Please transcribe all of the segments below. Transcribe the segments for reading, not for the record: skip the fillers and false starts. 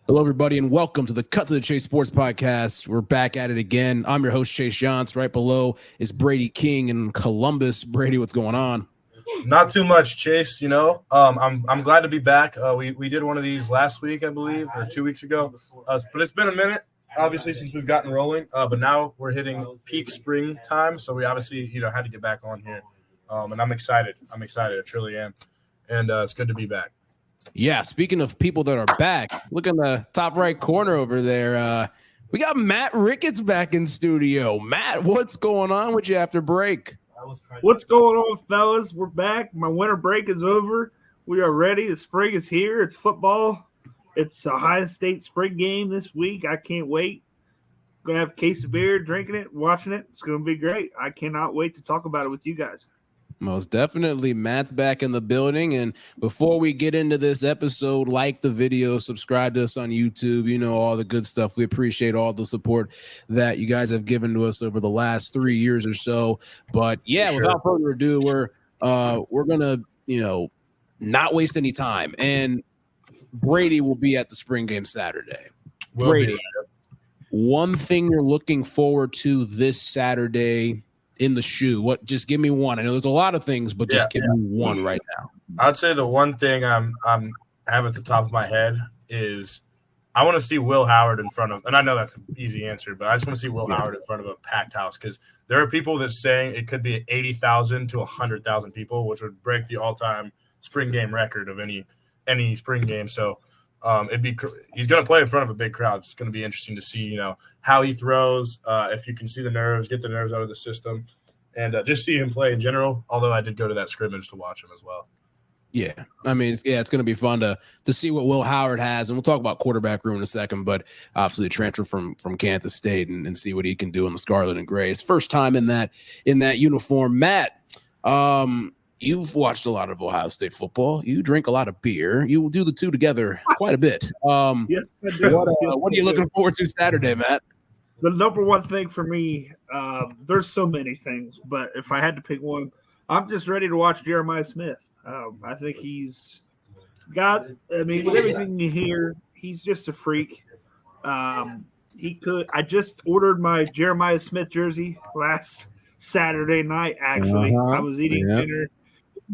Hello, everybody, and welcome to the Cut to the Chase Sports Podcast. We're back at it again. I'm your host, Chase Jantz. Right below is Brady King in Columbus. Brady, what's going on? Not too much, Chase. I'm glad to be back. We did one of these last week, I believe, or 2 weeks ago. But it's been a minute, obviously, since we've gotten rolling. But now we're hitting peak spring time, so we obviously, had to get back on here. And I'm excited. I truly am. And it's good to be back. Yeah, speaking of people that are back, look in the top right corner over there. We got Matt Ricketts back in studio. Matt, what's going on with you after break? What's going on, fellas? We're back. My winter break is over. We are ready. The spring is here. It's football. It's Ohio State spring game this week. I can't wait. Going to have a case of beer, drinking it, watching it. It's going to be great. I cannot wait to talk about it with you guys. Most definitely. Matt's back in the building. And before we get into this episode, like the video, subscribe to us on YouTube, all the good stuff. We appreciate all the support that you guys have given to us over the last 3 years or so. But yeah, sure. Without further ado, we're going to, not waste any time. And Brady will be at the spring game Saturday. Brady, one thing you're looking forward to this Saturday in the shoe, just give me one. I know there's a lot of things, but just give me one right now. I'd say the one thing I have at the top of my head is I want to see Will Howard in front of, and I know that's an easy answer, but I just want to see Will Howard in front of a packed house, because there are people that saying it could be 80,000 to 100,000 people, which would break the all-time spring game record of any spring game. So he's going to play in front of a big crowd. It's going to be interesting to see, how he throws, if you can see the nerves, get the nerves out of the system, and just see him play in general. Although I did go to that scrimmage to watch him as well. Yeah, it's going to be fun to see what Will Howard has, and we'll talk about quarterback room in a second. But obviously, the transfer from Kansas State and see what he can do in the scarlet and gray. His first time in that uniform. Matt, you've watched a lot of Ohio State football. You drink a lot of beer. You will do the two together quite a bit. Yes, I do. What are you looking forward to Saturday, Matt? The number one thing for me, there's so many things, but if I had to pick one, I'm just ready to watch Jeremiah Smith. I think he's got, with everything you hear, he's just a freak. I just ordered my Jeremiah Smith jersey last Saturday night, actually. I was eating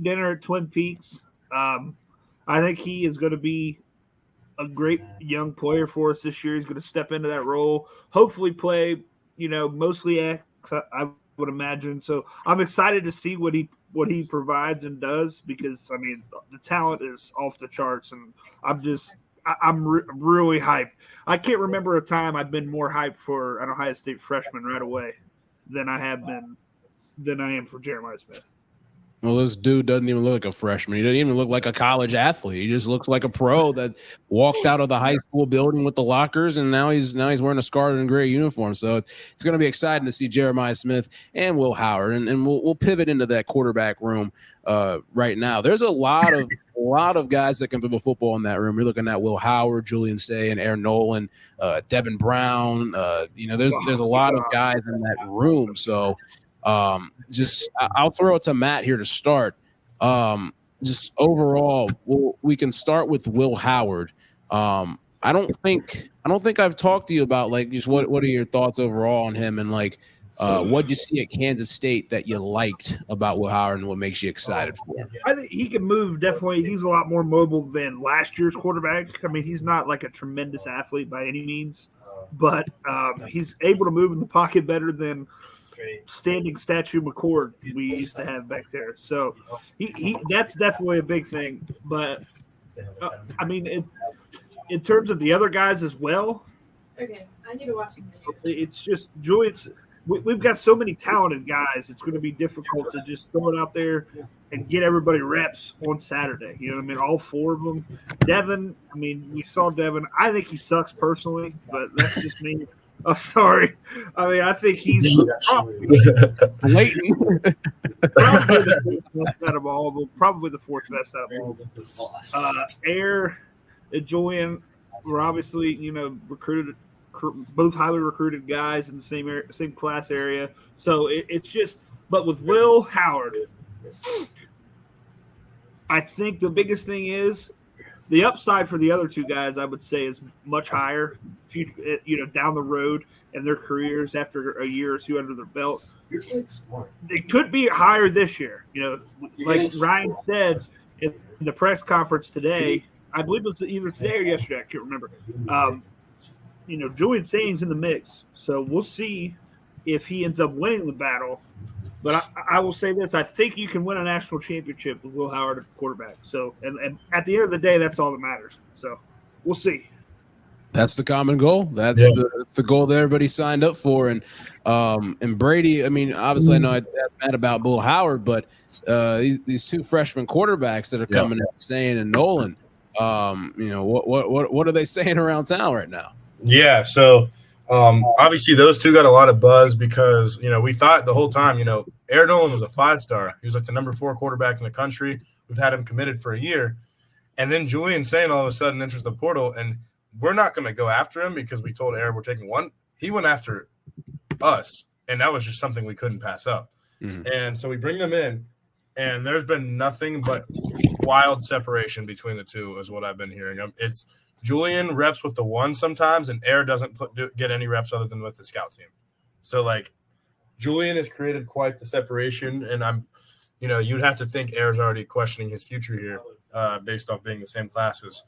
dinner at Twin Peaks. I think he is going to be a great young player for us this year. He's going to step into that role, hopefully play, mostly X, I would imagine. So I'm excited to see what he provides and does, because the talent is off the charts, and I'm really hyped. I can't remember a time I've been more hyped for an Ohio State freshman right away than I am for Jeremiah Smith. Well, this dude doesn't even look like a freshman. He doesn't even look like a college athlete. He just looks like a pro that walked out of the high school building with the lockers, and now he's wearing a scarlet and gray uniform. So it's going to be exciting to see Jeremiah Smith and Will Howard, and we'll pivot into that quarterback room right now. There's a lot of guys that can throw the football in that room. You're looking at Will Howard, Julian Say, and Aaron Nolan, Devin Brown. There's a lot of guys in that room. So. I'll throw it to Matt here to start. Just overall, we can start with Will Howard. I don't think I've talked to you about just what are your thoughts overall on him, and what you see at Kansas State that you liked about Will Howard and what makes you excited for him. I think he can move, definitely. He's a lot more mobile than last year's quarterback. He's not like a tremendous athlete by any means, but he's able to move in the pocket better than standing statue McCord we used to have back there. So he that's definitely a big thing. But in terms of the other guys as well, okay, I need to watch some videos. It's just Julius. We've got so many talented guys. It's going to be difficult to just throw it out there and get everybody reps on Saturday. You know what I mean? All four of them. Devin, we saw Devin. I think he sucks personally, but that's just me. I'm sorry. I think he's probably the fourth best out of all of them. Probably the fourth best out of all of them. Air and Julian were obviously, recruited, both highly recruited guys in the same class area. So it's just, but with Will Howard, I think the biggest thing is The upside for the other two guys, I would say, is much higher. Down the road in their careers after a year or two under their belt, it could be higher this year. Like Ryan said in the press conference today, I believe it was either today or yesterday. I can't remember. Julian Saint's in the mix, so we'll see if he ends up winning the battle. But I will say this: I think you can win a national championship with Will Howard at quarterback. So, and at the end of the day, that's all that matters. So, we'll see. That's the common goal. That's the goal that everybody signed up for. And Brady, I mean, obviously I know I asked Matt about Will Howard, but these two freshman quarterbacks that are coming in, Saint and Nolan, what are they saying around town right now? Yeah, so obviously those two got a lot of buzz because, we thought the whole time, Aaron Nolan was a 5-star. He was like the number 4 quarterback in the country. We've had him committed for a year. And then Julian Saint all of a sudden enters the portal, and we're not going to go after him because we told Aaron we're taking one. He went after us, and that was just something we couldn't pass up. Mm-hmm. And so we bring them in, and there's been nothing but wild separation between the two is what I've been hearing. It's Julian reps with the 1 sometimes, and Aaron doesn't get any reps other than with the scout team. So, Julian has created quite the separation, and you'd have to think Aaron's already questioning his future here based off being the same class as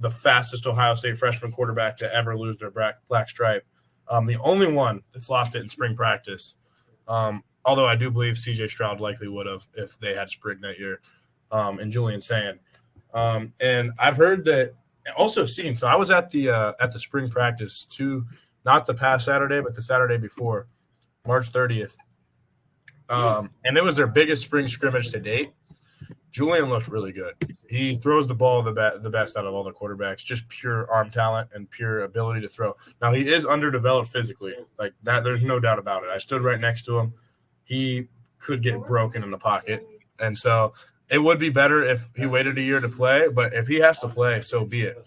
the fastest Ohio State freshman quarterback to ever lose their black stripe. The only one that's lost it in spring practice, although I do believe C.J. Stroud likely would have if they had spring that year, and Julian Saint. And I've heard that also seen. So I was at the spring practice not the past Saturday, but the Saturday before, March 30th. And it was their biggest spring scrimmage to date. Julian looked really good. He throws the ball the best out of all the quarterbacks, just pure arm talent and pure ability to throw. Now, he is underdeveloped physically. Like that, there's no doubt about it. I stood right next to him. He could get broken in the pocket. And so it would be better if he waited a year to play, but if he has to play, so be it.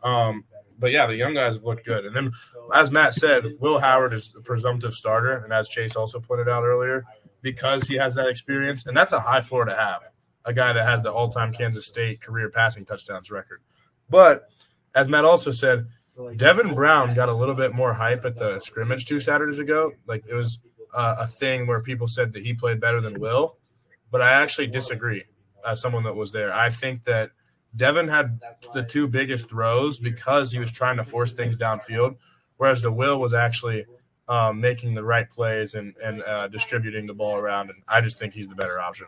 But, yeah, the young guys have looked good. And then, as Matt said, Will Howard is the presumptive starter, and as Chase also pointed out earlier, because he has that experience, and that's a high floor to have. A guy that has the all-time Kansas State career passing touchdowns record. But as Matt also said, Devin Brown got a little bit more hype at the scrimmage 2 Saturdays ago. Like it was a thing where people said that he played better than Will, but I actually disagree as someone that was there. I think that Devin had the 2 biggest throws because he was trying to force things downfield, whereas the Will was actually making the right plays and distributing the ball around, and I just think he's the better option.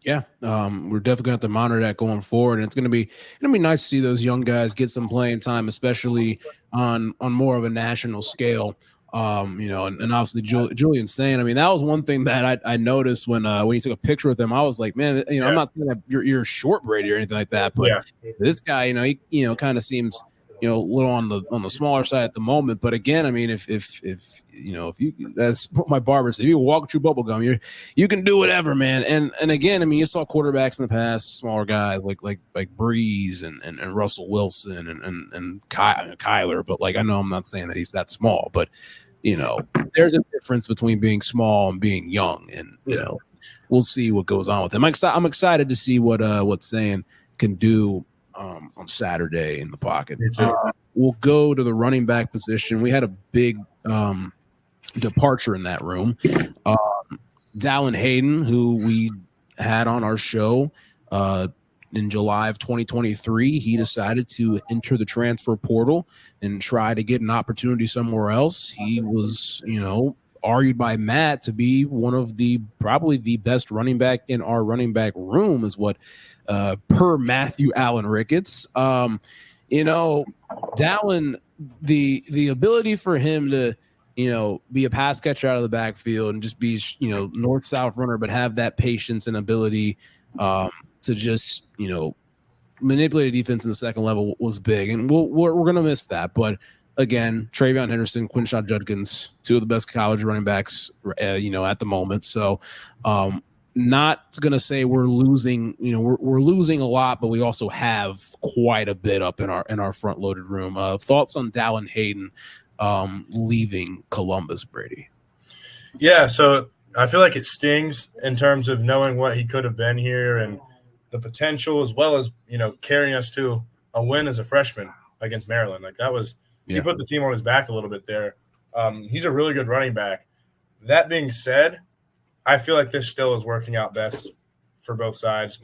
Yeah, we're definitely going to have to monitor that going forward, and it's going to be nice to see those young guys get some playing time, especially on more of a national scale. And obviously Julian Saint. I mean, that was one thing that I noticed when you took a picture with him. I was like, man, I'm not saying that you're short Brady or anything like that, but this guy, he kind of seems a little on the smaller side at the moment. But again, I mean, if you, that's what my barber said, if you walk through bubble gum, you can do whatever, man. And again, I mean, you saw quarterbacks in the past, smaller guys like Breeze and Russell Wilson and Kyler. But I know I'm not saying that he's that small, but there's a difference between being small and being young, and we'll see what goes on with him. I'm excited to see what Saint can do on Saturday in the pocket. We'll go to the running back position. We had a big departure in that room. Dallin Hayden, who we had on our show in July of 2023, he decided to enter the transfer portal and try to get an opportunity somewhere else. He was, argued by Matt to be one of probably the best running back in our running back room, is what per Matthew Allen Ricketts. Dallin, the ability for him to be a pass catcher out of the backfield and just be north-south runner, but have that patience and ability to just manipulate a defense in the second level was big, and we're gonna miss that. But again, Travion Henderson, Quinshon Judkins, 2 of the best college running backs at the moment. So not going to say we're losing, we're losing a lot, but we also have quite a bit up in our front loaded room. Thoughts on Dallin Hayden leaving Columbus, Brady? Yeah, so I feel like it stings in terms of knowing what he could have been here, and the potential, as well as, carrying us to a win as a freshman against Maryland. Like that was, he put the team on his back a little bit there. He's a really good running back. That being said, I feel like this still is working out best for both sides.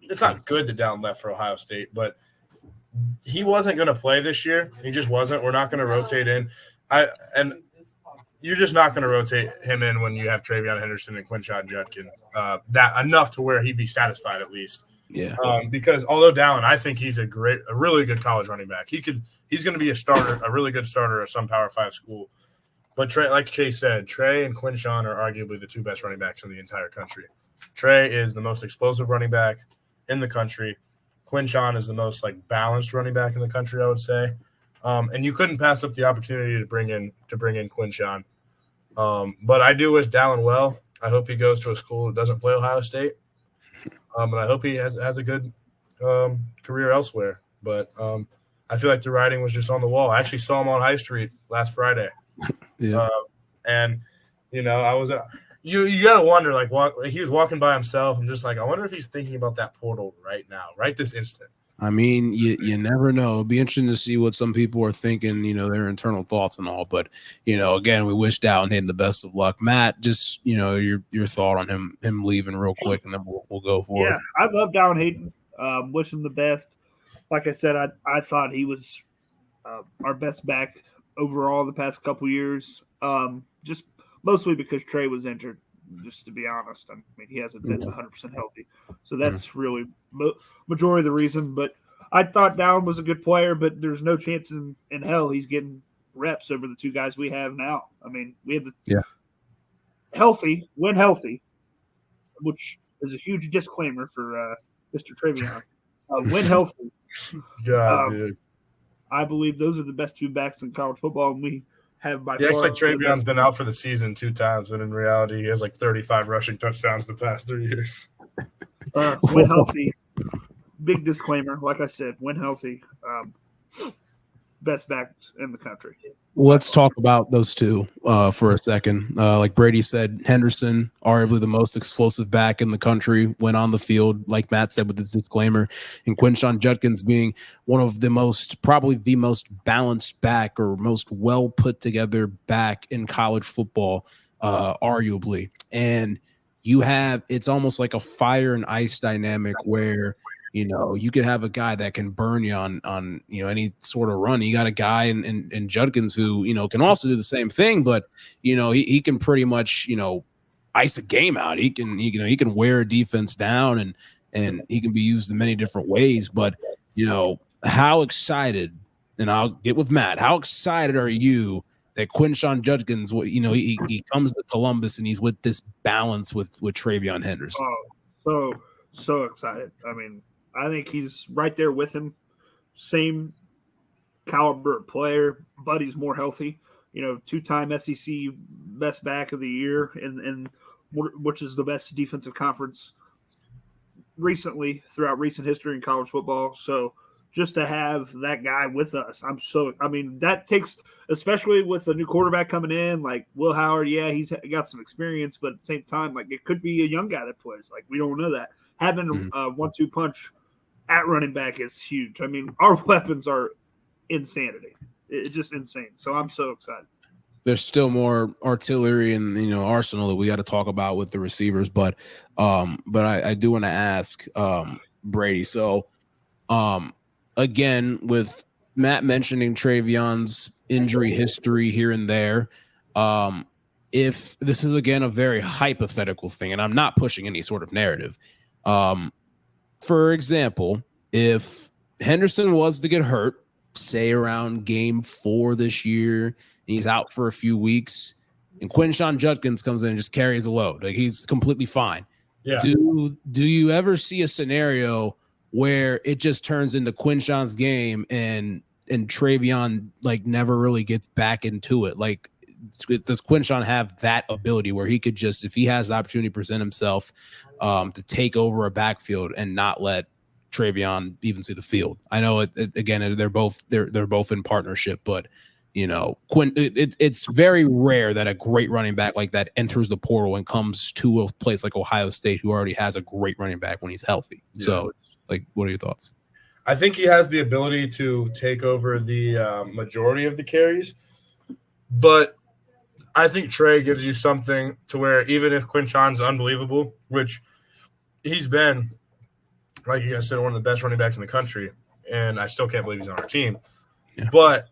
It's not good to Dallin left for Ohio State, but he wasn't going to play this year. He just wasn't. We're not going to rotate in. And you're just not going to rotate him in when you have Travion Henderson and Quinshon Judkins. That enough to where he'd be satisfied at least. Yeah. Because although Dallin, I think he's a really good college running back. He's going to be a really good starter at some Power 5 school. But Trey, like Chase said, Trey and Quinshon are arguably the two best running backs in the entire country. Trey is the most explosive running back in the country. Quinshon is the most balanced running back in the country, I would say. And you couldn't pass up the opportunity to bring in Quinshon. But I do wish Dallin well. I hope he goes to a school that doesn't play Ohio State. And I hope he has a good career elsewhere. But I feel like the writing was just on the wall. I actually saw him on High Street last Friday. Yeah. And I was you gotta wonder, he was walking by himself and just I wonder if he's thinking about that portal right now, right this instant. I mean, you never know. It'd be interesting to see what some people are thinking, their internal thoughts and all. But, again, we wish Dallin the best of luck. Matt, just, your thought on him leaving real quick, and then we'll go for it. Yeah, I love Dallin Hayden. Wish him the best. Like I said, I thought he was our best back overall the past couple years, just mostly because Trey was injured, just to be honest. I mean, he hasn't been 100% healthy. So that's really majority of the reason. But I thought Dallin was a good player, but there's no chance in hell he's getting reps over the two guys we have now. I mean, we have the healthy, when healthy, which is a huge disclaimer for Mr. Travion. When healthy. God, dude. I believe those are the best two backs in college football, and we have by far. It's like Travion's been out for the season 2 times, but in reality, he has 35 rushing touchdowns the past 3 years. When healthy, big disclaimer, like I said, when healthy, best backs in the country. Let's talk about those two for a second. Like Brady said, Henderson, arguably the most explosive back in the country, went on the field, like Matt said with his disclaimer, and Quinshon Judkins being one of probably the most balanced back or most well put together back in college football, arguably. And it's almost like a fire and ice dynamic where you could have a guy that can burn you on any sort of run. You got a guy in Judkins who, can also do the same thing, but, he can pretty much, ice a game out. He can wear a defense down and he can be used in many different ways. But, how excited, and I'll get with Matt, how excited are you that Quinshon Judkins, he comes to Columbus and he's with this balance with Travion Henderson? Oh, so excited. I mean, I think he's right there with him. Same caliber player, but he's more healthy. 2-time SEC best back of the year, and which is the best defensive conference recently throughout recent history in college football. So just to have that guy with us, that takes, especially with a new quarterback coming in, like Will Howard. Yeah, he's got some experience, but at the same time, it could be a young guy that plays. We don't know that. Having a 1-2 punch at running back is huge. I mean, our weapons are insanity. It's just insane. So I'm so excited. There's still more artillery in arsenal that we got to talk about with the receivers, but I do want to ask Brady. So again, with Matt mentioning Travion's injury history here and there, if this is again a very hypothetical thing, and I'm not pushing any sort of narrative. For example, if Henderson was to get hurt, say around game 4 this year, and he's out for a few weeks, and Quinshon Judkins comes in and just carries a load, he's completely fine. Yeah. Do you ever see a scenario where it just turns into Quinshon's game and Travion never really gets back into it? Does Quinshon have that ability where he could just, if he has the opportunity to present himself, to take over a backfield and not let Travion even see the field? I know again they're both in partnership, but It's very rare that a great running back like that enters the portal and comes to a place like Ohio State, who already has a great running back when he's healthy. Yeah. So, like, what are your thoughts? I think he has the ability to take over the majority of the carries, but I think Trey gives you something to where even if Quinshon's unbelievable, which he's been, like you guys said, one of the best running backs in the country, and I still can't believe he's on our team. Yeah. But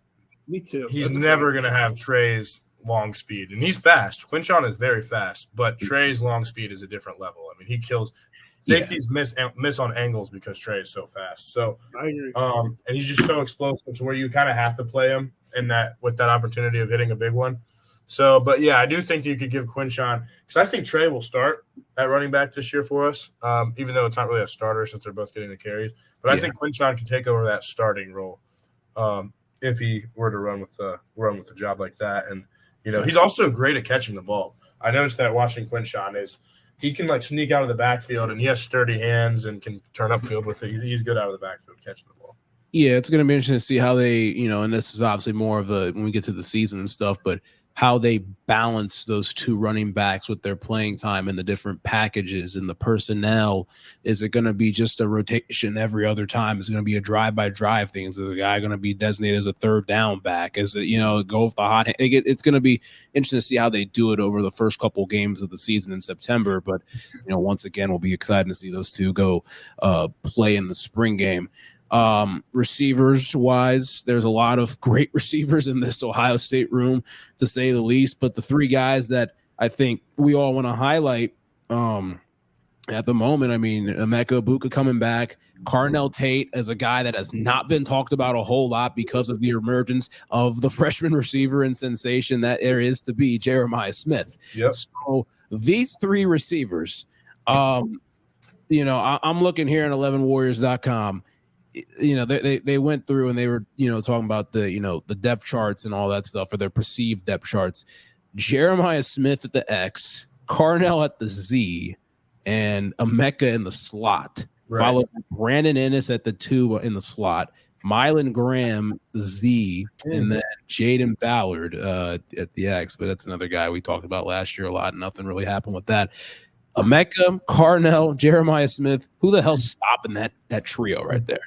me too. He's never going to have Trey's long speed, and he's fast. Quinshon is very fast, but Trey's long speed is a different level. I mean, he kills safeties, miss on angles because Trey is so fast. So, and he's just so explosive to where you kind of have to play him with that opportunity of hitting a big one. So, but yeah, I do think you could give Quinshon, because I think Trey will start at running back this year for us, even though it's not really a starter since they're both getting the carries. But I think Quinshon can take over that starting role if he were to run with the job like that. And he's also great at catching the ball. I noticed that watching Quinshon is he can like sneak out of the backfield, and he has sturdy hands and can turn upfield with it. He's good out of the backfield catching the ball. Yeah, it's going to be interesting to see how they, and this is obviously more of when we get to the season and stuff, but how they balance those two running backs with their playing time and the different packages and the personnel. Is it going to be just a rotation every other time? Is it going to be a drive-by-drive thing? Is the guy going to be designated as a third down back? Is it, go with the hot hand? It's going to be interesting to see how they do it over the first couple games of the season in September. But, once again, we'll be excited to see those two go play in the spring game. Receivers wise, there's a lot of great receivers in this Ohio State room, to say the least. But the three guys that I think we all want to highlight at the moment, I mean, Emeka Egbuka coming back, Carnell Tate as a guy that has not been talked about a whole lot because of the emergence of the freshman receiver and sensation that there is to be Jeremiah Smith. Yep. So these three receivers, I'm looking here at 11warriors.com. They went through and they were, talking about the depth charts and all that stuff, or their perceived depth charts. Jeremiah Smith at the X, Carnell at the Z, and Emeka in the slot. Right. Followed by Brandon Ennis at the 2 in the slot, Mylan Graham, the Z, and then Jaden Ballard at the X. But that's another guy we talked about last year a lot. Nothing really happened with that. Emeka, Carnell, Jeremiah Smith. Who the hell's stopping that trio right there?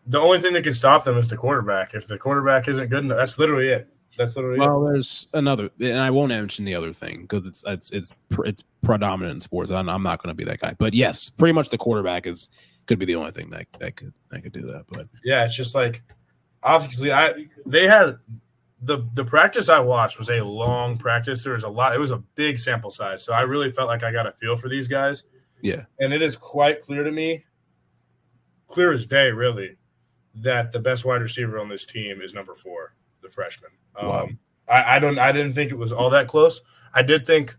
The only thing that can stop them is the quarterback. If the quarterback isn't good enough, that's literally it. Well, there's another, and I won't mention the other thing because it's predominant in sports. I'm not going to be that guy, but yes, pretty much the quarterback could be the only thing that could do that. But yeah, it's just like obviously they had the practice I watched was a long practice. There was a lot. It was a big sample size, so I really felt like I got a feel for these guys. Yeah, and it is quite clear to me, clear as day, really, that the best wide receiver on this team is number 4, the freshman. Wow. I didn't think it was all that close. I did think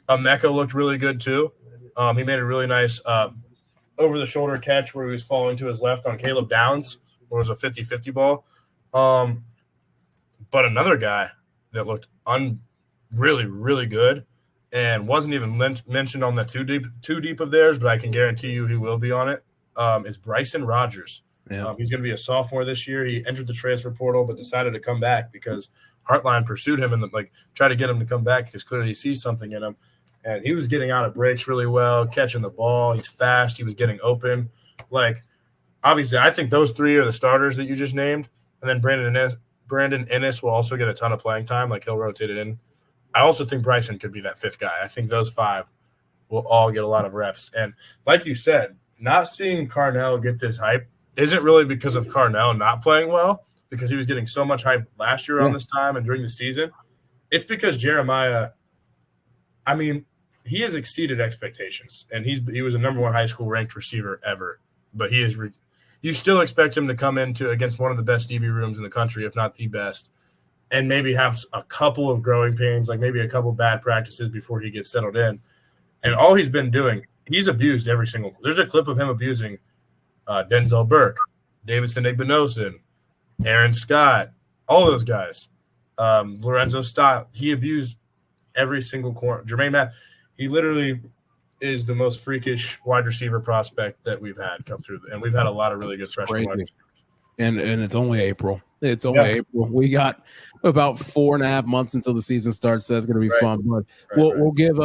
Emeka looked really good too. He made a really nice over-the-shoulder catch where he was falling to his left on Caleb Downs, where it was a 50-50 ball. But another guy that looked really, really good and wasn't even mentioned on the too deep of theirs, but I can guarantee you he will be on it, is Bryson Rogers. Yeah. He's going to be a sophomore this year. He entered the transfer portal, but decided to come back because Heartline pursued him and tried to get him to come back because clearly he sees something in him. And he was getting out of breaks really well, catching the ball. He's fast. He was getting open. Obviously, I think those 3 are the starters that you just named. And then Brandon Ennis will also get a ton of playing time. He'll rotate it in. I also think Bryson could be that 5th guy. I think those 5 will all get a lot of reps. And like you said, not seeing Carnell get this hype isn't really because of Carnell not playing well, because he was getting so much hype last year around this time and during the season. It's because Jeremiah, I mean, he has exceeded expectations, and he was a number 1 high school ranked receiver ever. But he is you still expect him to come into against one of the best DB rooms in the country, if not the best, and maybe have a couple of growing pains, maybe a couple bad practices before he gets settled in. And all he's been doing, he's abused every single – there's a clip of him abusing Denzel Burke, Davidson Igbinosun, Aaron Scott, all those guys, Lorenzo Stott. He abused every single corner. Jermaine Math, he literally is the most freakish wide receiver prospect that we've had come through. And we've had a lot of really good freshmen wide receivers. And it's only April. It's only Yeah. April. We got about 4.5 months until the season starts. So that's going to be Right. fun. But Right. we'll give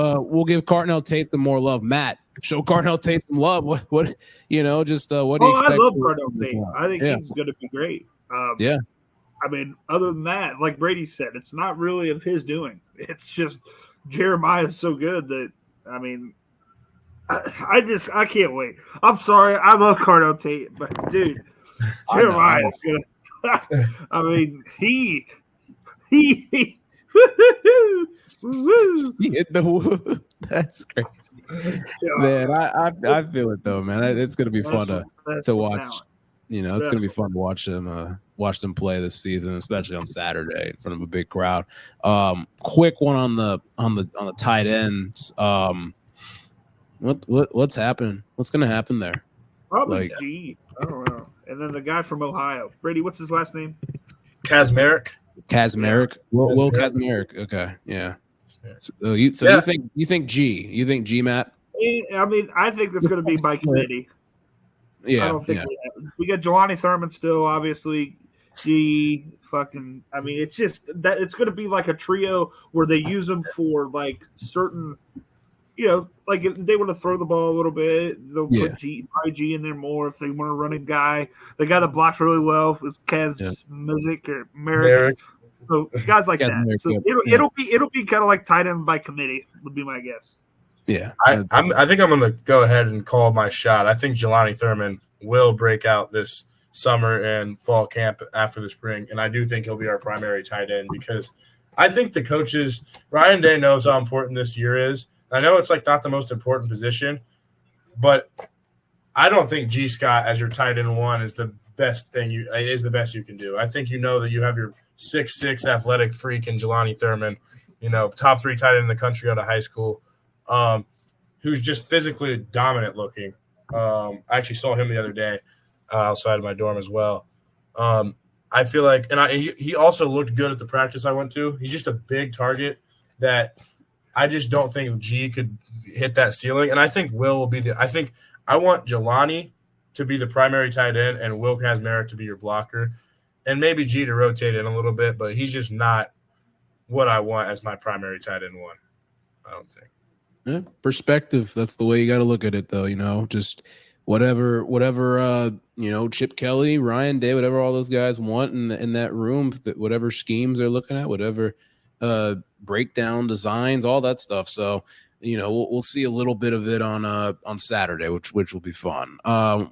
Cartnell Tate some more love. Matt, show Cartnell Tate some love. What what do you I expect? love Cardell Tate. I think Yeah. he's going to be great. Yeah. I mean, other than that, like Brady said, it's not really of his doing. It's just Jeremiah's so good that, I mean, I can't wait. I'm sorry. I love Cardell Tate, but dude, Jeremiah is going to. I mean, he woo-hoo. That's crazy, man. I feel it though, man. It's gonna be fun to watch. Talent. It's gonna be fun to watch them play this season, especially on Saturday in front of a big crowd. Quick one on the tight ends. What's happening? What's gonna happen there? Probably G. I don't know. And then the guy from Ohio, Brady. What's his last name? Kazmarek. Kazmarek. Will Kazmarek. Okay, yeah. So you think G? You think G, Matt? I mean, I think that's going to be by committee. Yeah. I don't think we got Jelani Thurman still, obviously. G. Fucking. I mean, it's just that it's going to be like a trio where they use them for like certain. Like if they want to throw the ball a little bit, they'll put G in there more. If they want to run a guy, the guy that blocks really well is Mizik or Merrick. So guys like that. So it'll be kind of like tight end by committee would be my guess. Yeah, I think I'm going to go ahead and call my shot. I think Jelani Thurman will break out this summer and fall camp after the spring, and I do think he'll be our primary tight end because I think the coaches Ryan Day knows how important this year is. I know it's like not the most important position, but I don't think G Scott as your tight end one is the best you can do. I think that you have your 6'6" athletic freak in Jelani Thurman, top 3 tight end in the country out of high school, who's just physically dominant looking. I actually saw him the other day outside of my dorm as well. I feel like, he also looked good at the practice I went to. He's just a big target that I just don't think G could hit that ceiling. And I think Will will be I want Jelani to be the primary tight end and Will Kazmarek to be your blocker and maybe G to rotate in a little bit, but he's just not what I want as my primary tight end one. I don't think. Yeah, perspective. That's the way you got to look at it though. Just whatever, Chip Kelly, Ryan Day, whatever all those guys want in that room, whatever schemes they're looking at, whatever, breakdown designs, all that stuff. So we'll see a little bit of it on Saturday, which will be fun.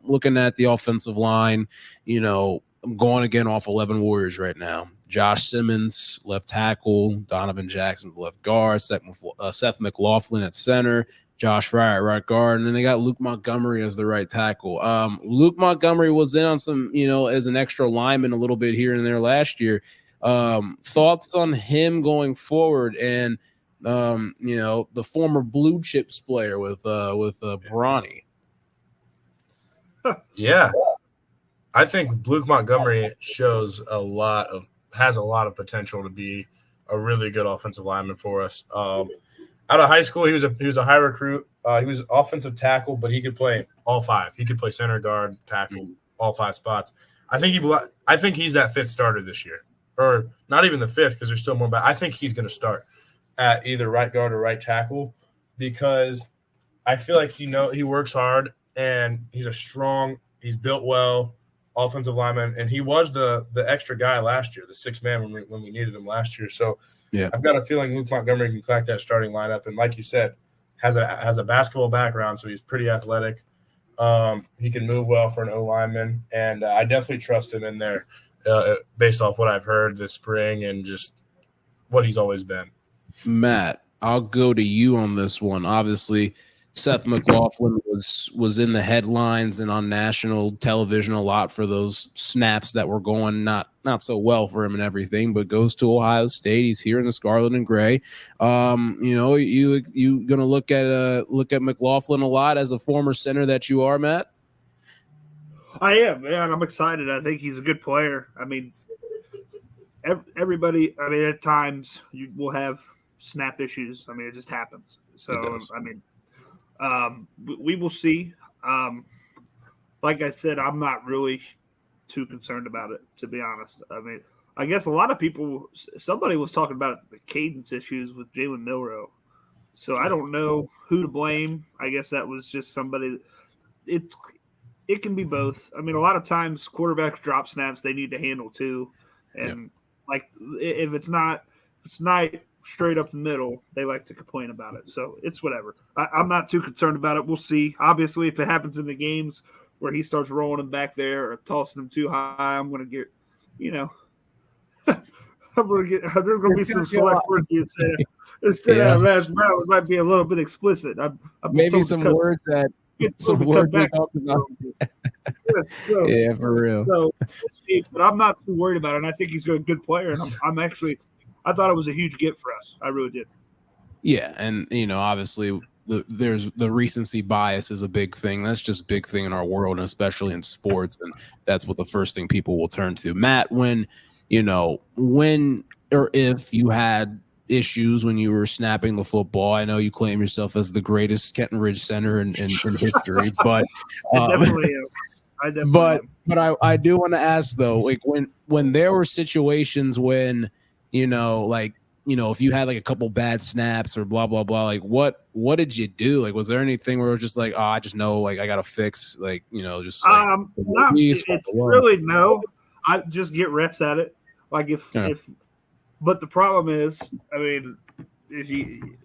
Looking at the offensive line, I'm going again off 11 Warriors right now. Josh Simmons, left tackle, Donovan Jackson, left guard, Seth McLaughlin at center, Josh Fryer at right guard, and then they got Luke Montgomery as the right tackle. Luke Montgomery was in on some, as an extra lineman a little bit here and there last year. Thoughts on him going forward and the former Blue Chips player with Bronny. Yeah. I think Luke Montgomery has a lot of potential to be a really good offensive lineman for us. Out of high school, he was a high recruit. He was offensive tackle, but he could play all 5. He could play center, guard, tackle, all 5 spots. I think he's that 5th starter this year. Or not even the 5th because there's still more back. I think he's going to start at either right guard or right tackle because I feel like he works hard and he's built well, offensive lineman, and he was the extra guy last year, the 6th man when we needed him last year. So yeah, I've got a feeling Luke Montgomery can crack that starting lineup, and like you said, has a basketball background, so he's pretty athletic. He can move well for an O lineman, and I definitely trust him in there. Based off what I've heard this spring and just what he's always been. Matt, I'll go to you on this one. Obviously, Seth McLaughlin was in the headlines and on national television a lot for those snaps that were going not so well for him and everything, but goes to Ohio State. He's here in the scarlet and gray. You gonna look at McLaughlin a lot as a former center that you are, Matt? I am, man. I'm excited. I think he's a good player. I mean, everybody. I mean, at times you will have snap issues. I mean, it just happens. So, I mean, we will see. Like I said, I'm not really too concerned about it, to be honest. I mean, I guess a lot of people, somebody was talking about the cadence issues with Jalen Milroe. So I don't know who to blame. I guess that was just somebody. It can be both. I mean, a lot of times quarterbacks drop snaps they need to handle too, and like if it's not straight up the middle, they like to complain about it. So it's whatever. I'm not too concerned about it. We'll see. Obviously, if it happens in the games where he starts rolling them back there or tossing them too high, I'm going to get, I'm going to get. There's going to be some select words you say. Instead of that, it might be a little bit explicit. Maybe some words that some words we talked about. So, yeah, for real. So we'll see, but I'm not too worried about it. And I think he's a good player, and I'm actually. I thought it was a huge get for us. I really did. Yeah, and obviously there's the recency bias is a big thing. That's just a big thing in our world, and especially in sports, and that's what the first thing people will turn to. Matt, when or if you had issues when you were snapping the football, I know you claim yourself as the greatest Kenton Ridge center in history, but I definitely am. But I do want to ask though, like when there were situations when if you had like a couple bad snaps or blah blah blah, like what did you do? Like, was there anything where it was just like, oh, I just know, like I gotta fix, like just like, it's really no. I just get reps at it. Like if but the problem is, I mean,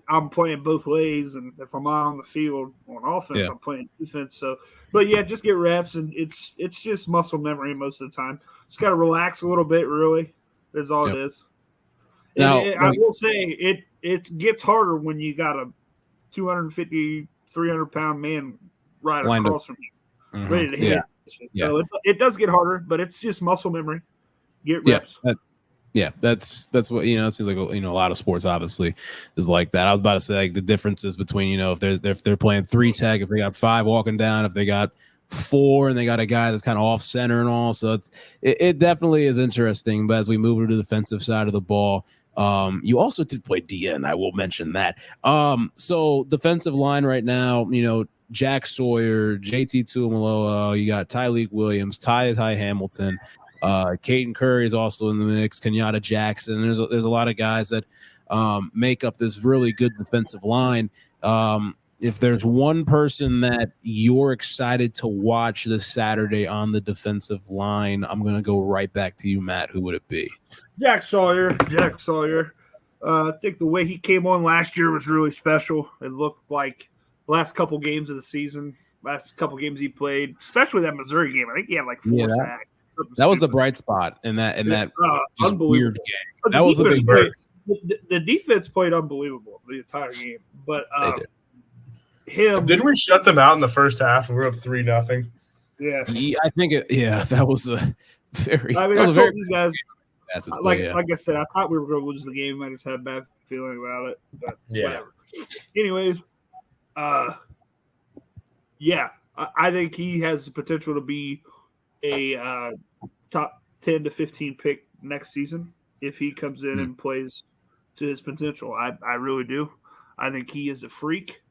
I'm playing both ways, and if I'm on the field on offense, I'm playing defense. So, but yeah, just get reps, and it's just muscle memory most of the time. Just got to relax a little bit. Really, is all it is. Now, I will say it gets harder when you got a 250, 300-pound man right across from you, ready to hit. Yeah. So it does get harder, but it's just muscle memory. Get reps. That's what it seems like. A lot of sports obviously is like that. I was about to say, like, the differences between if they're playing 3 tech, if they got 5 walking down, if they got 4 and they got a guy that's kind of off center and all. So it definitely is interesting. But as we move to the defensive side of the ball, you also did play DN. I will mention that. So defensive line right now, Jack Sawyer, JT Tuimoloau, you got Tyleik Williams, Ty Hamilton. Caden Curry is also in the mix. Kenyatta Jackson. There's a lot of guys that make up this really good defensive line. If there's one person that you're excited to watch this Saturday on the defensive line, I'm going to go right back to you, Matt. Who would it be? Jack Sawyer. I think the way he came on last year was really special. It looked like the last couple games of the season, last couple games he played, especially that Missouri game. I think he had like 4 sacks. That was the bright spot in that just weird game. That was the defense played unbelievable the entire game. But didn't we shut them out in the first half? We were up 3-0. Yeah, I think that was a very. I mean, I told these guys, like I said, I thought we were going to lose the game. I just had a bad feeling about it. But whatever. Anyways, I think he has the potential to be a top 10 to 15 pick next season if he comes in and plays to his potential. I really do. I think he is a freak,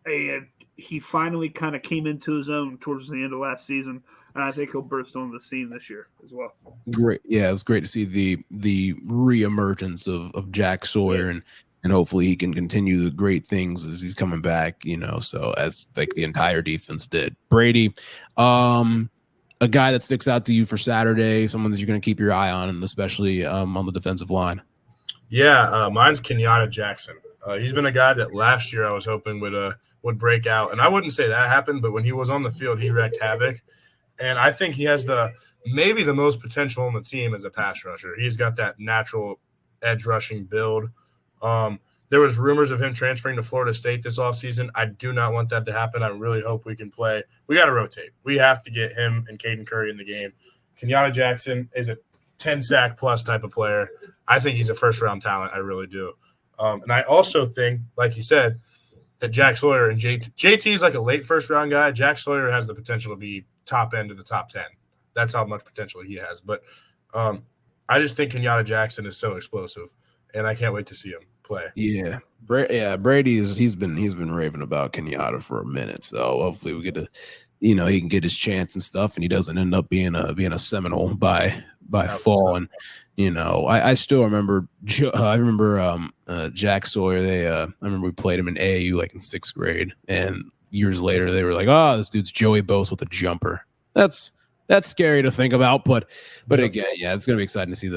and he finally kind of came into his own towards the end of last season, and I think he'll burst on the scene this year as well. Great. Yeah, it was great to see the reemergence of Jack Sawyer, and hopefully he can continue the great things as he's coming back, so as like the entire defense did. Brady, a guy that sticks out to you for Saturday, someone that you're going to keep your eye on, and especially on the defensive line. Yeah, mine's Kenyatta Jackson. He's been a guy that last year I was hoping would break out, and I wouldn't say that happened, but when he was on the field, he wreaked havoc. And I think he has maybe the most potential on the team as a pass rusher. He's got that natural edge rushing build. There was rumors of him transferring to Florida State this offseason. I do not want that to happen. I really hope we can play. We got to rotate. We have to get him and Caden Curry in the game. Kenyatta Jackson is a 10-sack-plus type of player. I think he's a first-round talent. I really do. And I also think, like you said, that Jack Sawyer and JT is like a late first-round guy. Jack Sawyer has the potential to be top end of the top 10. That's how much potential he has. But I just think Kenyatta Jackson is so explosive, and I can't wait to see him play. Yeah. Brady he's been raving about Kenyatta for a minute, so hopefully we get to you know, he can get his chance and stuff, and he doesn't end up being a Seminole by fall. And you know, I still remember Jack Sawyer. I remember we played him in AAU like in 6th grade, and years later they were like, "Oh, this dude's Joey Bose with a jumper." That's scary to think about, but again, yeah, it's gonna be exciting to see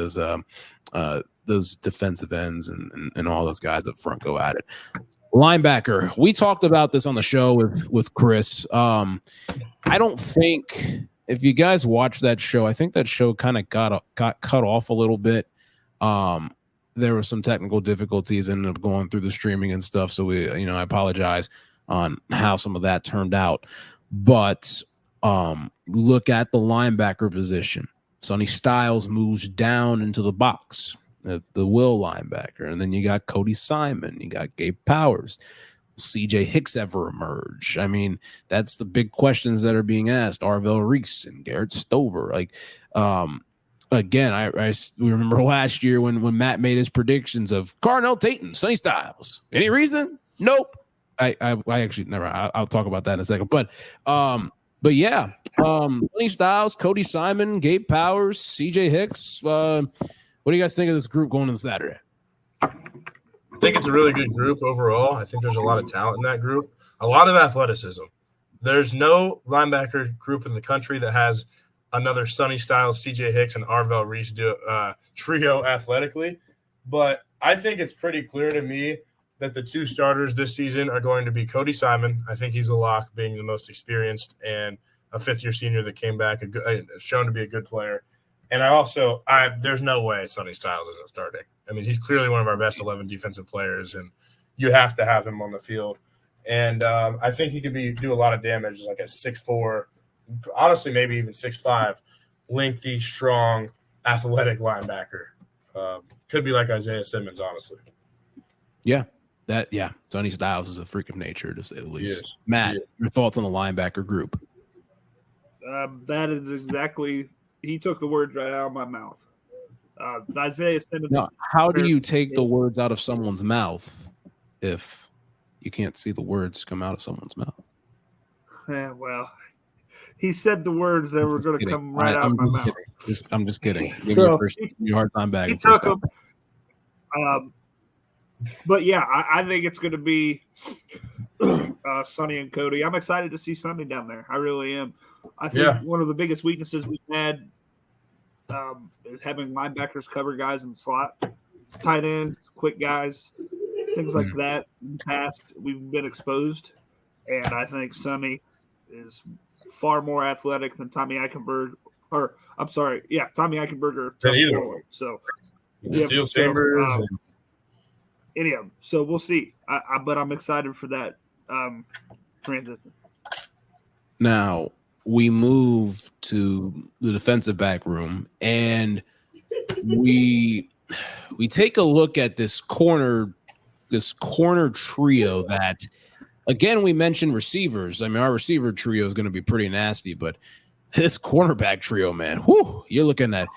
those defensive ends and all those guys up front go at it. Linebacker. We talked about this on the show with Chris. I don't think, if you guys watched that show, I think that show kind of got cut off a little bit. There were some technical difficulties, ended up going through the streaming and stuff. So I apologize on how some of that turned out. But look at the linebacker position. Sonny Styles moves down into the box, the will linebacker, and then you got Cody Simon, you got Gabe Powers. CJ Hicks ever emerge? I mean, that's the big questions that are being asked. Arvell Reese and Garrett Stover. Like, again, we remember last year when Matt made his predictions of Carnell Tayton, Sonny Styles. Any reason? Nope. I actually never. I'll talk about that in a second. But yeah, Sonny Styles, Cody Simon, Gabe Powers, CJ Hicks. What do you guys think of this group going on Saturday? I think it's a really good group overall. I think there's a lot of talent in that group, a lot of athleticism. There's no linebacker group in the country that has another Sonny Styles, CJ Hicks, and Arvell Reese trio athletically. But I think it's pretty clear to me that the 2 starters this season are going to be Cody Simon. I think he's a lock, being the most experienced and a 5th-year senior that came back, shown to be a good player. And there's no way Sonny Styles isn't starting. I mean, he's clearly one of our best 11 defensive players, and you have to have him on the field. And I think he could do a lot of damage, like a 6'4", honestly, maybe even 6'5", lengthy, strong, athletic linebacker. Could be like Isaiah Simmons, honestly. Yeah. Sonny Styles is a freak of nature, to say the least. Matt, your thoughts on the linebacker group? That is exactly – he took the words right out of my mouth. Isaiah Simmons. No, how do you take the words out of someone's mouth if you can't see the words come out of someone's mouth? Well, he said the words that were going to come right out of my mouth. I'm just kidding. Give me a hard time back. He took them. But yeah, I think it's going to be Sonny and Cody. I'm excited to see Sonny down there. I really am. I think one of the biggest weaknesses we've had is having linebackers cover guys in the slot, tight ends, quick guys, things like that. In the past, we've been exposed, and I think Sonny is far more athletic than Tommy Eichenberg. Tommy Eichenberger. So, Steel Chambers. Anyhow, so we'll see. But I'm excited for that transition. Now we move to the defensive back room, and we take a look at this corner trio that, again, we mentioned receivers. I mean, our receiver trio is going to be pretty nasty, but this cornerback trio, man, you're looking at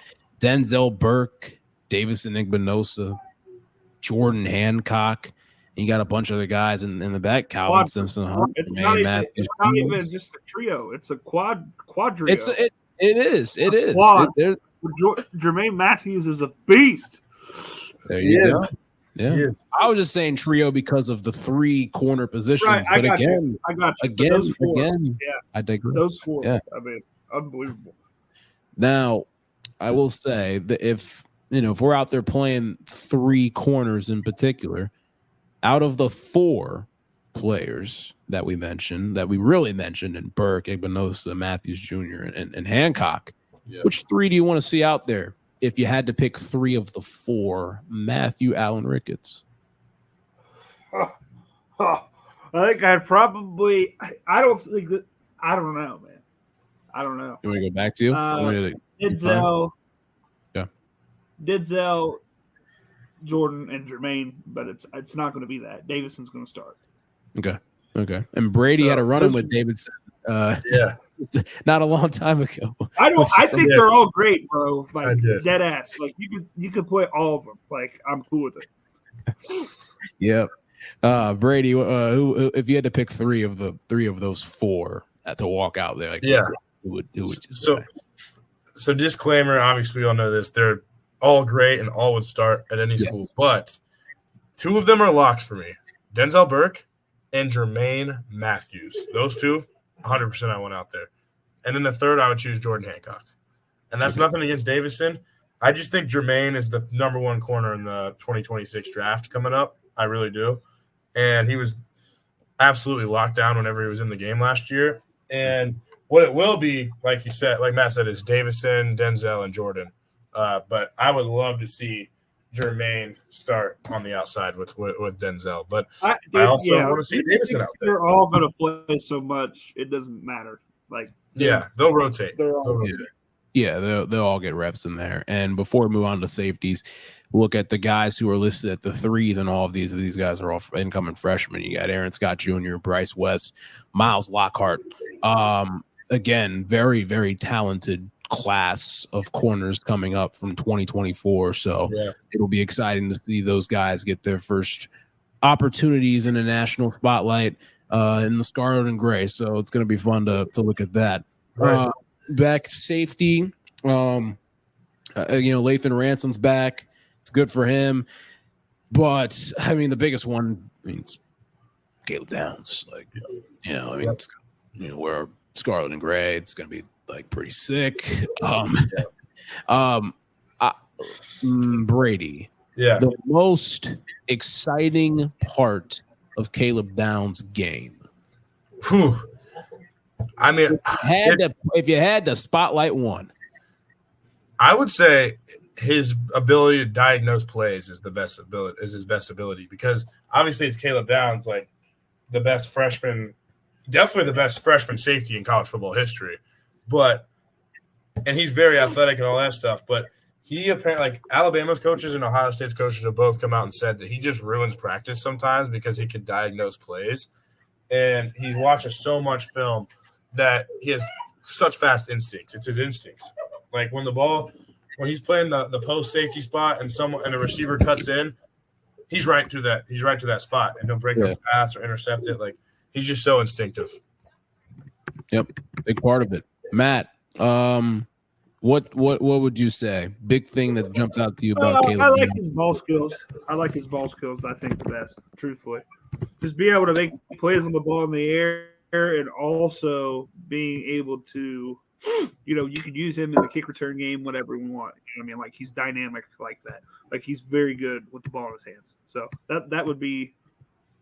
Denzel Burke, Davison Igbinosa, Jordan Hancock. You got a bunch of other guys in the back. Calvin Simpson. It's not even just a trio. It's a quad trio. It is. Jermaine Matthews is a beast. There you go. Yeah. I was just saying trio because of the 3 corner positions. Right, but I got you. Again, I digress. Those 4. Yeah. I mean, unbelievable. Now, I will say that if we're out there playing 3 corners in particular, out of the 4 players that we really mentioned in Burke, Igbinosa, Matthews Jr., and Hancock, which 3 do you want to see out there if you had to pick 3 of the 4? Matthew Allen Ricketts. I think I'd probably – I don't know, man. I don't know. You want to go back to you? Denzel, Jordan, and Jermaine, but it's not going to be that. Davidson's going to start. Okay. And Brady had a run-in with Davidson. Not a long time ago. I think they're all great, bro. Like dead ass. Like you could play all of them. Like I'm cool with it. Yep. Brady, who if you had to pick 3 of those 4, to walk out there. Like, Yeah. who would just So disclaimer, obviously we all know this. They're all great and all would start at any school, but two of them are locks for me. Denzel Burke and Jermaine Matthews. Those two, 100% I want out there. And then the third, I would choose Jordan Hancock. And that's nothing against Davison. I just think Jermaine is the number one corner in the 2026 draft coming up. I really do. And he was absolutely locked down whenever he was in the game last year. And what it will be, like you said, like Matt said, is Davison, Denzel, and Jordan. But I would love to see Jermaine start on the outside with Denzel. But I also want to see Davison out there. They're all going to play so much, it doesn't matter. Like, they'll rotate. They're all rotate. Yeah, they'll all get reps in there. And before we move on to safeties, look at the guys who are listed at the threes, and all of these guys are all incoming freshmen. You got Aaron Scott Jr., Bryce West, Miles Lockhart. Again, very, very talented class of corners coming up from 2024. So it'll be exciting to see those guys get their first opportunities in a national spotlight in the scarlet and gray. So it's going to be fun to look at that. Right. Back safety, Lathan Ransom's back. It's good for him. But, I mean, the biggest one, it's Caleb Downs. Like, we're scarlet and gray. It's going to be, like, pretty sick. Brady. Yeah. The most exciting part of Caleb Downs' game. Whew. I mean, if you had to spotlight one, I would say his ability to diagnose plays is his best ability, because obviously it's Caleb Downs, like the best freshman, definitely the best freshman safety in college football history. And he's very athletic and all that stuff, but he apparently, like, Alabama's coaches and Ohio State's coaches have both come out and said that he just ruins practice sometimes because he can diagnose plays. And he watches so much film that he has such fast instincts. It's his instincts. Like when he's playing the post safety spot and a receiver cuts in, he's right to that. He's right to that spot and don't break up the pass or intercept it. Like, he's just so instinctive. Yep, big part of it. Matt, what would you say? Big thing that jumps out to you about Caleb? I like his ball skills. I think the best, truthfully. Just be able to make plays on the ball in the air, and also being able to, you could use him in the kick return game, whatever we want. You know what I mean? Like, he's dynamic like that. Like, he's very good with the ball in his hands. So that would be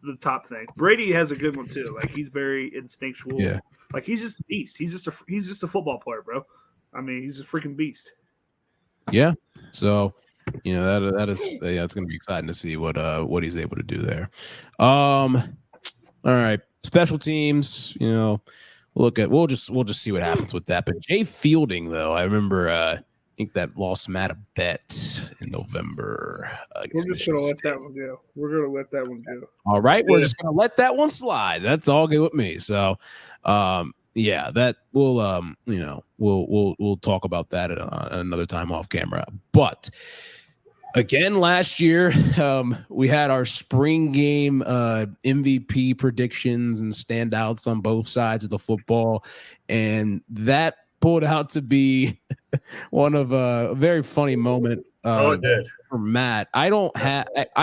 the top thing. Brady has a good one too. Like, he's very instinctual. Yeah. Like, he's just a beast. He's just a football player, bro. I mean, he's a freaking beast. Yeah. So, it's going to be exciting to see what he's able to do there. All right. Special teams, we'll just see what happens with that. But Jay Fielding, though, I remember I think that lost Matt a bet in November. We're just gonna let that one go. All right, we're just gonna let that one slide. That's all good with me. So that we'll talk about that at another time off camera. But again, last year, we had our spring game MVP predictions and standouts on both sides of the football, and that pulled out to be one of a very funny moment it did. For Matt. I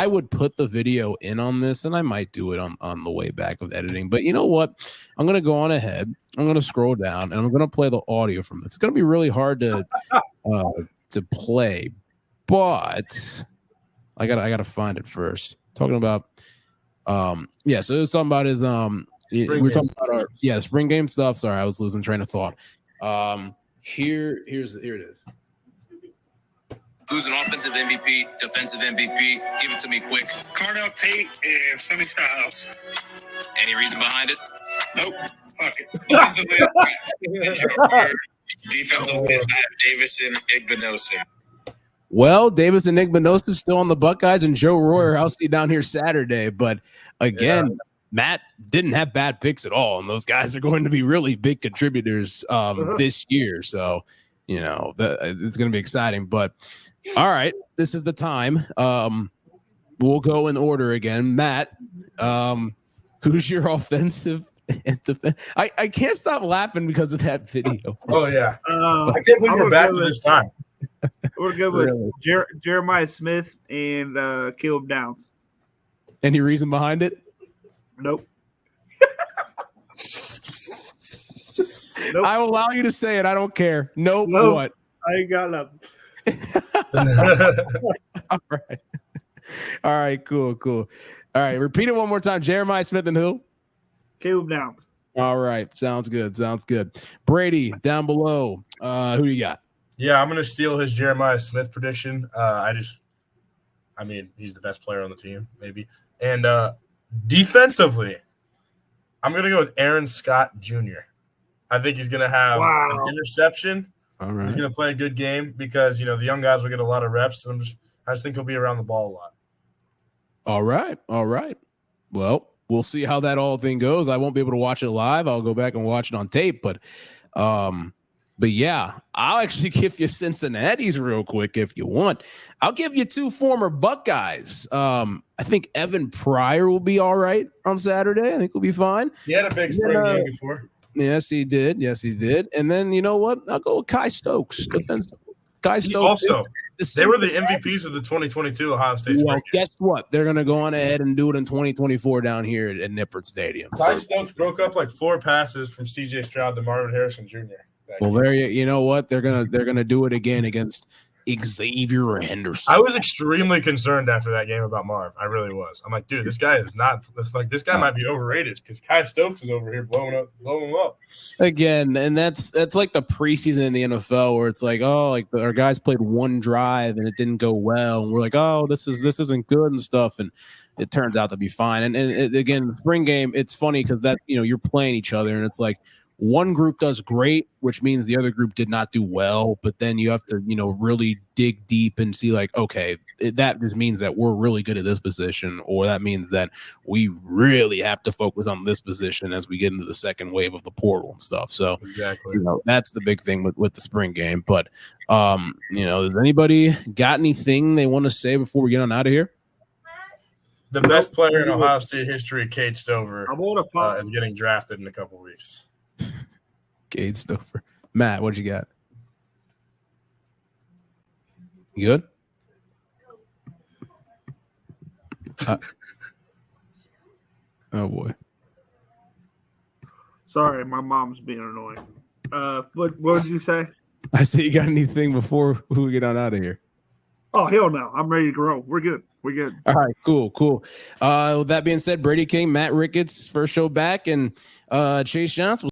would put the video in on this, and I might do it on the way back of editing. But you know what? I'm going to go on ahead. I'm going to scroll down, and I'm going to play the audio from this. It's going to be really hard to play. But I gotta find it first. Talking about so it was talking about his we're talking about our spring game stuff. Sorry, I was losing train of thought. Here it is. Who's an offensive MVP, defensive MVP? Give it to me quick. Carnell Tate and Sonny Styles. Any reason behind it? Nope. Fuck it. Defensively, I have Davison Igbinosun. Well, Davis and Igbinosun is still on the Buckeyes, and Joe Royer, I'll see down here Saturday. But again, Matt didn't have bad picks at all, and those guys are going to be really big contributors this year. So, it's going to be exciting. But all right, this is the time. We'll go in order again. Matt, who's your offensive I can't stop laughing because of that video. Oh yeah, Uh, I can't believe I'm we're gonna back go to with- this time. We're good with Really? Jeremiah Smith and Caleb Downs. Any reason behind it? Nope. Nope. I will allow you to say it. I don't care. Nope. Nope. What? I ain't got nothing. All right. All right. Cool. Cool. All right. Repeat it one more time. Jeremiah Smith and who? Caleb Downs. All right. Sounds good. Sounds good. Brady down below. Who you got? Yeah, I'm gonna steal his Jeremiah Smith prediction. I mean, he's the best player on the team, maybe. And defensively, I'm gonna go with Aaron Scott Jr. I think he's gonna have Wow. an interception. All He's right. gonna play a good game because the young guys will get a lot of reps. And I just think he'll be around the ball a lot. All right. All right. Well, we'll see how that all thing goes. I won't be able to watch it live. I'll go back and watch it on tape. But yeah, I'll actually give you Cincinnati's real quick if you want. I'll give you two former Buckeyes. I think Evan Pryor will be all right on Saturday. I think we'll be fine. He had a big spring game before. Yes, he did. Yes, he did. And then you know what? I'll go with Kai Stokes. Defensive. Kai He Stokes. also, they were the MVPs of the 2022 Ohio State Well, spring game. guess what? They're gonna go on ahead and do it in 2024 down here at Nippert Stadium. Ty Stokes broke up like 4 passes from C.J. Stroud to Marvin Harrison Jr. Well, there you know what? They're gonna do it again against Xavier Henderson. I was extremely concerned after that game about Marv. I really was. I'm like, dude, this guy is not. This guy might be overrated because Kai Stokes is over here blowing him up. Again, and that's like the preseason in the NFL where it's like, oh, like our guys played one drive and it didn't go well, and we're like, oh, this isn't good and stuff, and it turns out to be fine. And again, the spring game, it's funny because that you're playing each other, and it's like one group does great, which means the other group did not do well, but then you have to really dig deep and see like, okay, that just means that we're really good at this position, or that means that we really have to focus on this position as we get into the second wave of the portal and stuff. So Exactly. that's the big thing with the spring game. But does anybody got anything they want to say before we get on out of here? The best player in Ohio State history, Cade Stover, I'm on a pop. is getting drafted in a couple weeks. Cade Stover. Matt, what you got? You good? Oh boy. Sorry, my mom's being annoying. What did you say? I said, you got anything before we get on out of here? Oh hell no! I'm ready to grow. We're good. We're good. All right, cool. With that being said, Brady King, Matt Ricketts, first show back, and Chase Johnson.